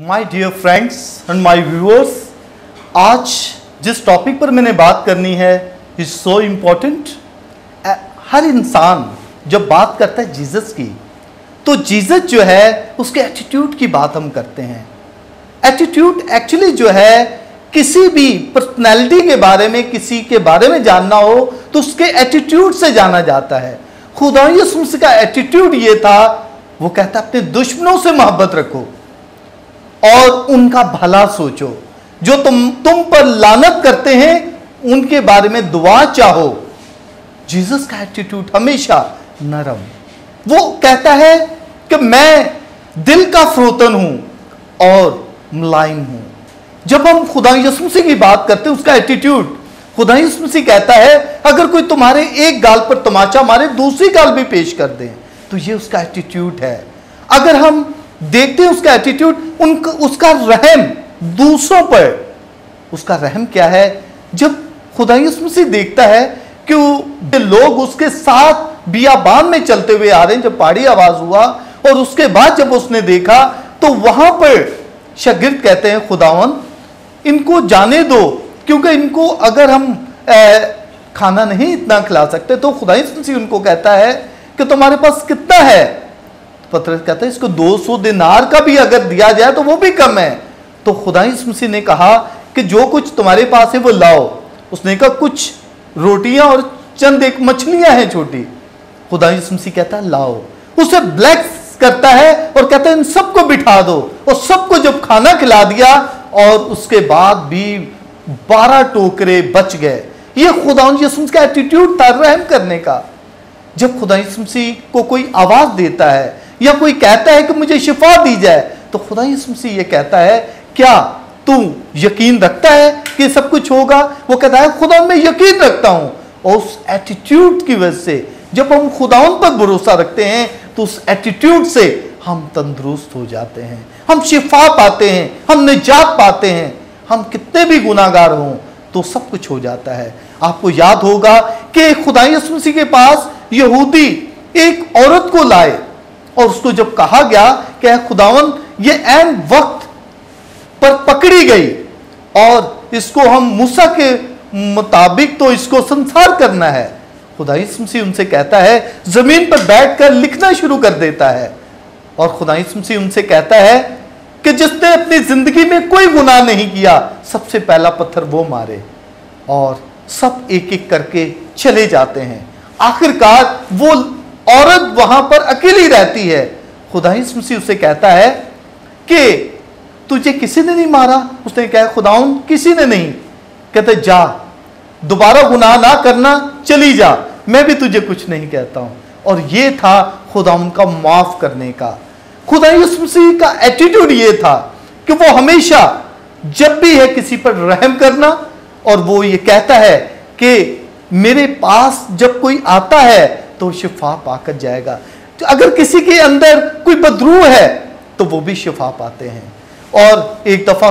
My dear friends and my viewers, आज जिस topic पर मैंने बात करनी है इज सो इम्पोर्टेंट। हर इंसान जब बात करता है जीसस की, तो जीसस जो है उसके एटीट्यूड की बात हम करते हैं। एटीट्यूड एक्चुअली जो है किसी भी पर्सनैलिटी के बारे में, किसी के बारे में जानना हो तो उसके एटीट्यूड से जाना जाता है। खुदा यीशु मसीह का एटीट्यूड ये था, वो कहता अपने दुश्मनों से मोहब्बत रखो और उनका भला सोचो, जो तुम पर लानत करते हैं उनके बारे में दुआ चाहो। जीसस का एटीट्यूड हमेशा नरम। वो कहता है कि मैं दिल का फ्रोतन हूं और मुलायम हूं। जब हम खुदा यीशु मसीह की बात करते हैं, उसका एटीट्यूड, खुदा यीशु मसीह कहता है अगर कोई तुम्हारे एक गाल पर तमाचा मारे दूसरी गाल भी पेश कर दे, तो ये उसका एटीट्यूड है। अगर हम देखते हैं उसका एटीट्यूड, उसका रहम दूसरों पर, उसका रहम क्या है। जब खुदा यीशु मसीह देखता है कि लोग उसके साथ बियाबान में चलते हुए आ रहे हैं, जब पहाड़ी आवाज हुआ और उसके बाद जब उसने देखा तो वहां पर शागिर्द कहते हैं खुदावन इनको जाने दो, क्योंकि इनको अगर हम खाना नहीं इतना खिला सकते। तो खुदा यीशु मसीह उनको कहता है कि तुम्हारे पास कितना है। पतरस कहता है इसको 200 दिनार का भी अगर दिया जाए तो वो भी कम है। तो खुदा यीशु मसीह ने कहा कि जो कुछ तुम्हारे पास है वो लाओ। उसने कहा कुछ रोटियां और चंद एक मछलियां हैं छोटी। खुदा यीशु मसीह कहता है लाओ। उसे ब्लेस करता है और कहता है इन सबको बिठा दो, और सबको जब खाना खिला दिया और उसके बाद भी 12 टोकरे बच गए। ये खुदा यीशु मसीह का एटीट्यूड था रहम करने का। जब खुदा यीशु मसीह को कोई आवाज देता है या कोई कहता है कि मुझे शिफा दी जाए, तो खुदा यीशु मसीह ये कहता है क्या तू यकीन रखता है कि सब कुछ होगा। वो कहता है खुदा मैं यकीन रखता हूं। और उस एटीट्यूड की वजह से जब हम खुदाउन पर भरोसा रखते हैं तो उस एटीट्यूड से हम तंदुरुस्त हो जाते हैं, हम शिफा पाते हैं, हम निजात पाते हैं। हम कितने भी गुनाहगार हों तो सब कुछ हो जाता है। आपको याद होगा कि खुदा यीशु मसीह के पास यहूदी एक औरत को लाए और उसको जब कहा गया कि खुदावन ये ऐन वक्त पर पकड़ी गई और इसको हम मूसा के मुताबिक तो इसको संसार करना है। खुदा यीशु मसीह उनसे कहता है जमीन पर बैठकर लिखना शुरू कर देता है। और खुदा यीशु मसीह उनसे कहता है कि जिसने अपनी जिंदगी में कोई गुनाह नहीं किया सबसे पहला पत्थर वो मारे। और सब एक एक करके चले जाते हैं। आखिरकार वो औरत वहां पर अकेली रहती है। खुदा यीशु मसीह उसे कहता है कि तुझे किसी ने नहीं मारा। उसने कहा खुदाउन किसी ने नहीं। कहते जा दोबारा गुनाह ना करना, चली जा, मैं भी तुझे कुछ नहीं कहता हूं। और ये था खुदाउन का माफ करने का। खुदा यीशु मसीह का एटीट्यूड ये था कि वो हमेशा जब भी है किसी पर रहम करना, और वो ये कहता है कि मेरे पास जब कोई आता है तो शिफा पाकर जाएगा। तो अगर किसी के अंदर कोई बदरू है तो वो भी शिफा पाते हैं। और एक दफा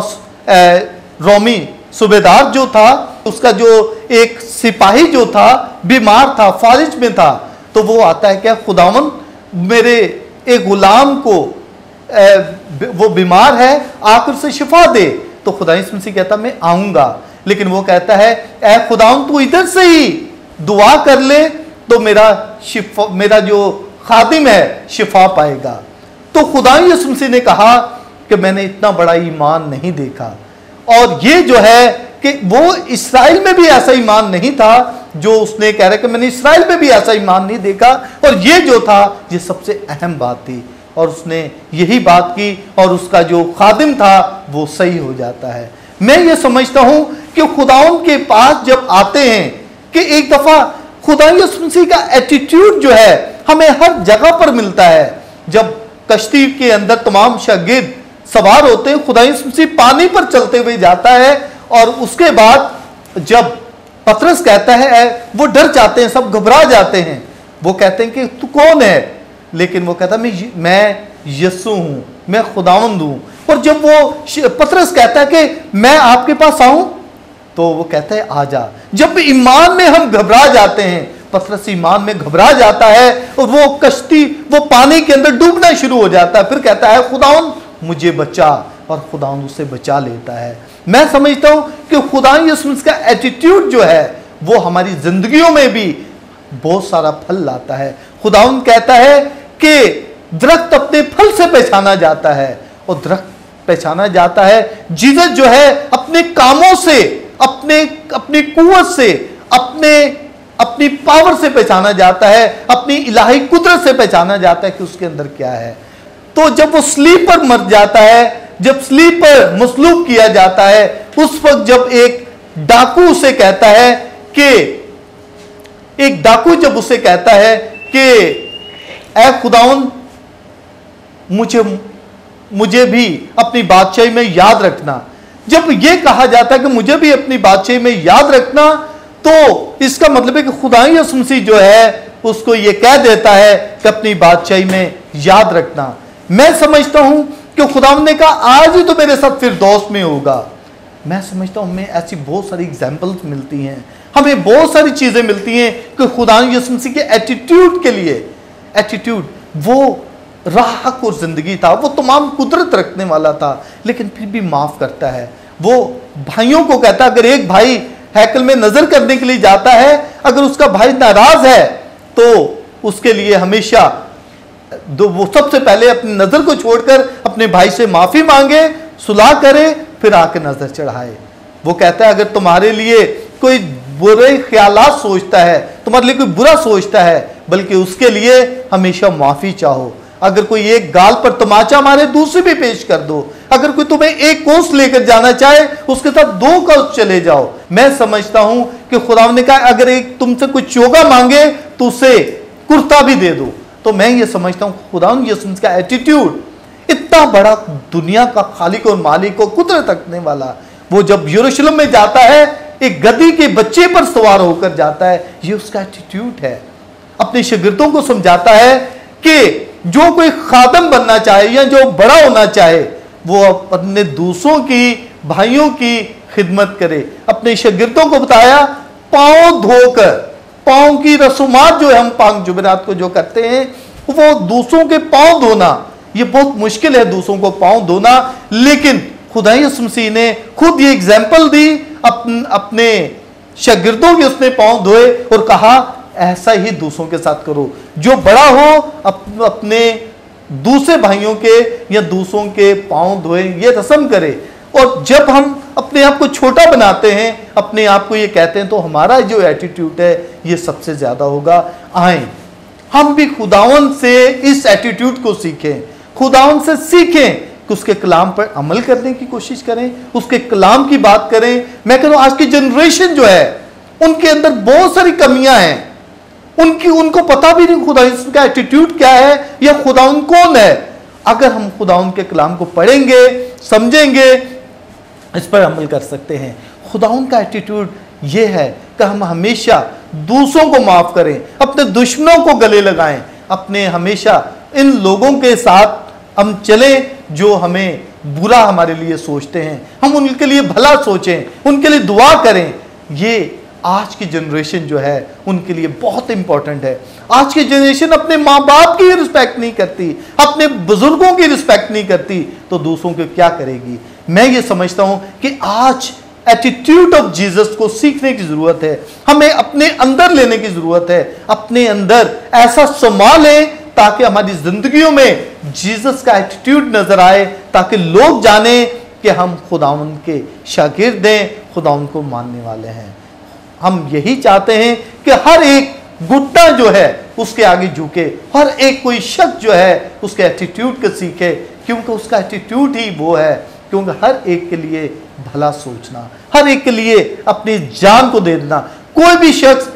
रोमी सूबेदार जो था, उसका जो एक सिपाही जो था बीमार था, फालिज में था, तो वो आता है क्या खुदावन मेरे एक गुलाम को वो बीमार है, आकर से शिफा दे। तो खुदा यीशु मसीह कहता मैं आऊंगा, लेकिन वो कहता है ऐ खुदावन तू इधर से ही दुआ कर ले तो मेरा जो खादिम है शिफा पाएगा। तो खुदा यीशु मसीह ने कहा कि मैंने इतना बड़ा ईमान नहीं देखा। और ये जो है कि वो इस्राएल में भी ऐसा ईमान नहीं था जो उसने कह रहा कि मैंने इस्राएल में भी ऐसा ईमान नहीं देखा। और ये जो था ये सबसे अहम बात थी, और उसने यही बात की और उसका जो खादिम था वो सही हो जाता है। मैं ये समझता हूं कि खुदाउन के पास जब आते हैं कि एक दफा खुदा यीशु मसीह का एटीट्यूड जो है हमें हर जगह पर मिलता है। जब कश्ती के अंदर तमाम शागिर्द सवार होते हैं, खुदा यीशु मसीह पानी पर चलते हुए जाता है, और उसके बाद जब पतरस कहता है वो डर जाते हैं, सब घबरा जाते हैं। वो कहते हैं कि तू कौन है, लेकिन वो कहता मैं यीशु हूं, मैं खुदावंद हूं। और जब वो पतरस कहता है कि मैं आपके पास आऊं, तो वो कहता है आ जा। जब ईमान में हम घबरा जाते हैं, पतरस ईमान में घबरा जाता है और वो कश्ती वो पानी के अंदर डूबना शुरू हो जाता है। फिर कहता है खुदावन मुझे बचा, और खुदावंद उसे बचा लेता है। मैं समझता हूं कि खुदावंद यीशु मसीह का एटीट्यूड जो है वो हमारी जिंदगियों में भी बहुत सारा फल लाता है। खुदावंद कहता है कि दरख्त अपने फल से पहचाना जाता है, और दरख्त पहचाना जाता है जीसस जो है अपने कामों से, अपनी कुव्वत से, अपनी पावर से पहचाना जाता है, अपनी इलाही कुदरत से पहचाना जाता है कि उसके अंदर क्या है। तो जब वो स्लीप पर मर जाता है, जब स्लीप पर मसलूब किया जाता है, उस वक्त जब एक डाकू उसे कहता है कि ऐ खुदावंद मुझे भी अपनी बादशाही में याद रखना। जब ये कहा जाता है कि मुझे भी अपनी बादशाही में याद रखना, तो इसका मतलब है कि खुदा यीशु मसीह जो है उसको ये कह देता है कि अपनी बादशाही में याद रखना। मैं समझता हूं कि खुदावंद ने कहा आज ही तो मेरे साथ फिरदौस में होगा। मैं समझता हूं हमें ऐसी बहुत सारी एग्जाम्पल्स मिलती हैं, हमें बहुत सारी चीजें मिलती हैं कि खुदा यीशु मसीह के एटीट्यूड के लिए, एटीट्यूड वो राहत और जिंदगी था, वो तमाम कुदरत रखने वाला था, लेकिन फिर भी माफ करता है। वो भाइयों को कहता है, अगर एक भाई हैकल में नजर करने के लिए जाता है, अगर उसका भाई नाराज है तो उसके लिए हमेशा वो सबसे पहले अपनी नजर को छोड़कर अपने भाई से माफी मांगे, सुलह करे, फिर आके नजर चढ़ाए। वो कहता है अगर तुम्हारे लिए कोई बुरे ख्यालात सोचता है, तुम्हारे लिए कोई बुरा सोचता है, बल्कि उसके लिए हमेशा माफी चाहो। अगर कोई एक गाल पर तमाचा मारे दूसरी भी पेश कर दो। अगर कोई तुम्हें एक कोस लेकर जाना चाहे उसके साथ 2 कोस चले जाओ। मैं समझता हूं कि खुदा ने कहा अगर एक तुमसे कोई चोगा मांगे तो उसे कुर्ता भी दे दो। तो मैं ये समझता हूं खुदा यीशु का एटीट्यूड इतना बड़ा, दुनिया का खालिक और मालिक और कुदरत रखने वाला, वो जब यरूशलेम में जाता है एक गधी के बच्चे पर सवार होकर जाता है, ये उसका एटीट्यूड है। अपने शागिर्दों को समझाता है कि जो कोई खादम बनना चाहे या जो बड़ा होना चाहे वो अपने दूसरों की, भाइयों की खिदमत करे। अपने शागिर्दों को बताया पांव धोकर, पांव की रसूमात जो है हम पांच जुमेरात को जो करते हैं वो दूसरों के पांव धोना, ये बहुत मुश्किल है दूसरों को पांव धोना, लेकिन खुदा यीशु मसीह ने खुद ये एग्जाम्पल दी, अपने शागिर्दों के उसने पांव धोए और कहा ऐसा ही दूसरों के साथ करो। जो बड़ा हो अपने दूसरे भाइयों के या दूसरों के पांव धोए, ये रस्म करे। और जब हम अपने आप को छोटा बनाते हैं, अपने आप को ये कहते हैं, तो हमारा जो एटीट्यूड है ये सबसे ज्यादा होगा। आए हम भी खुदावन से इस एटीट्यूड को सीखें, खुदावन से सीखें कि उसके कलाम पर अमल करने की कोशिश करें, उसके कलाम की बात करें। मैं कह रहा हूं आज की जनरेशन जो है उनके अंदर बहुत सारी कमियां हैं, उनको पता भी नहीं खुदा का एटीट्यूड क्या है या खुदावन कौन है। अगर हम खुदावन के कलाम को पढ़ेंगे, समझेंगे, इस पर अमल कर सकते हैं। खुदावन का एटीट्यूड ये है कि हम हमेशा दूसरों को माफ करें, अपने दुश्मनों को गले लगाएं, अपने हमेशा इन लोगों के साथ हम चलें जो हमें बुरा हमारे लिए सोचते हैं, हम उनके लिए भला सोचें, उनके लिए दुआ करें। ये आज की जनरेशन जो है उनके लिए बहुत इंपॉर्टेंट है। आज की जनरेशन अपने माँ बाप की रिस्पेक्ट नहीं करती, अपने बुजुर्गों की रिस्पेक्ट नहीं करती, तो दूसरों को क्या करेगी। मैं ये समझता हूं कि आज एटीट्यूड ऑफ जीसस को सीखने की जरूरत है, हमें अपने अंदर लेने की जरूरत है, अपने अंदर ऐसा समा लें ताकि हमारी जिंदगियों में जीसस का एटीट्यूड नजर आए, ताकि लोग जाने कि हम खुदावंद के शागिर्द हैं, खुदावंद को मानने वाले हैं। हम यही चाहते हैं कि हर एक घुटना जो है उसके आगे झुके, हर एक कोई शख्स जो है उसके एटीट्यूड को सीखे, क्योंकि उसका एटीट्यूड ही वो है, क्योंकि हर एक के लिए भला सोचना, हर एक के लिए अपनी जान को दे देना। कोई भी शख्स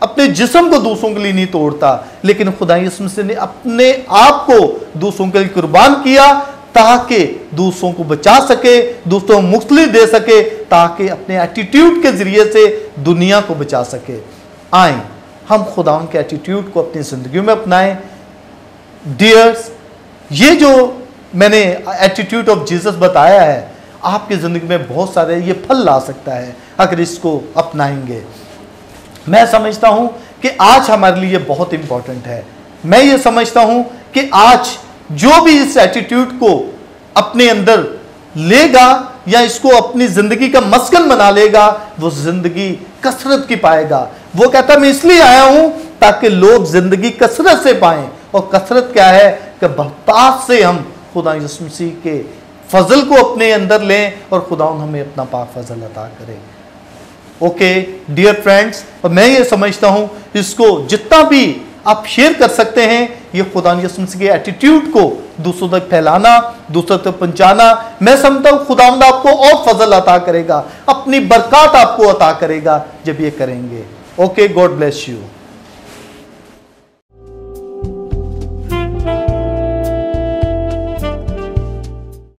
अपने जिस्म को दूसरों के लिए नहीं तोड़ता, लेकिन खुदा यीशु मसीह ने अपने आप को दूसरों के लिए कुर्बान किया ताकि दूसरों को बचा सके, दूसरों को मुक्ति दे सके, ताकि अपने एटीट्यूड के जरिए से दुनिया को बचा सके। आए हम खुदा के एटीट्यूड को अपनी जिंदगी में अपनाएं। डियर्स, ये जो मैंने एटीट्यूड ऑफ जीसस बताया है आपकी जिंदगी में बहुत सारे ये फल ला सकता है अगर इसको अपनाएंगे। मैं समझता हूं कि आज हमारे लिए बहुत इंपॉर्टेंट है। मैं ये समझता हूं कि आज जो भी इस एटीट्यूड को अपने अंदर लेगा या इसको अपनी जिंदगी का मस्कन बना लेगा, वो जिंदगी कसरत की पाएगा। वो कहता मैं इसलिए आया हूं ताकि लोग जिंदगी कसरत से पाएं। और कसरत क्या है कि बहुतायत से हम खुदा यीशु मसीह के फजल को अपने अंदर लें और खुदा हमें अपना पाक फजल अता करे। ओके डियर फ्रेंड्स, और मैं ये समझता हूं इसको जितना भी आप शेयर कर सकते हैं, ये खुदा यीशु मसीह के एटीट्यूड को दूसरों तक फैलाना, दूसरों तक पहुंचाना, मैं समझता हूं खुदावंद आपको और फजल अता करेगा, अपनी बरकत आपको अता करेगा जब ये करेंगे। Okay, God bless you.